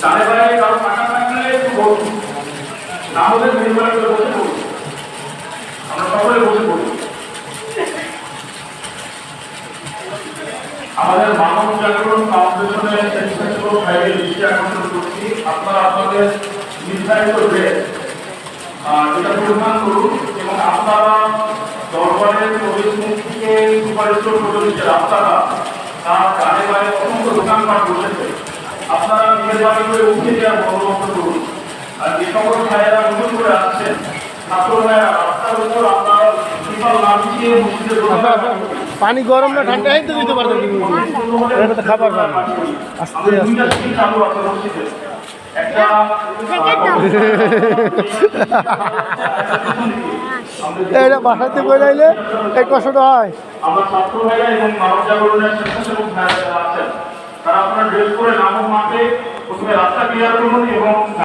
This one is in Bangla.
তাহলে ভাই কারো টাকা থাকলে একটু বলুন, না হলে নির্মাণ করে বসে পড়ুন, আমরা সকলে বসে পড়ি। আমাদের মানব জাগরণ ফাউন্ডেশনের স্বেচ্ছাসেবক ভাইদের দৃষ্টি আকর্ষণ করছি, আপনারা আপনাদের নির্ধারিত ড্রেস এটা পরিধান করুন এবং আপনারা দরবারের প্রবেশ মুখ থেকে সুপারিশ পর্যন্ত যে রাস্তাটা তার ডানে বামে অসংখ্য দোকানপাট বসেছে, আপনারা নিজের বাড়ি করে উঠে দেওয়ার বন্দোবস্ত করুন। আর যে সকল ভাইয়েরা নতুন করে আসছেন ছাত্র ভাইয়েরা রাস্তার উপর আপনারা বিশাল না পিছিয়ে মসজিদের পানি গরম না ঠান্ডা এই তো দিতে পারতো এটা তো খাবার পাবে আস্তে আস্তে চালু আছে মসজিদে একটা এটা বাসাতে বলে আইলে এই কষ্টটা হয়। আমরা ছাত্র ভাইরা এবং মানব জাগরণের স্বেচ্ছাসেবক ভাইরা যারা আছেন তারা আপনার ড্রেস করে নামক মাঠে প্রথমে রাস্তা ক্লিয়ার করুন এবং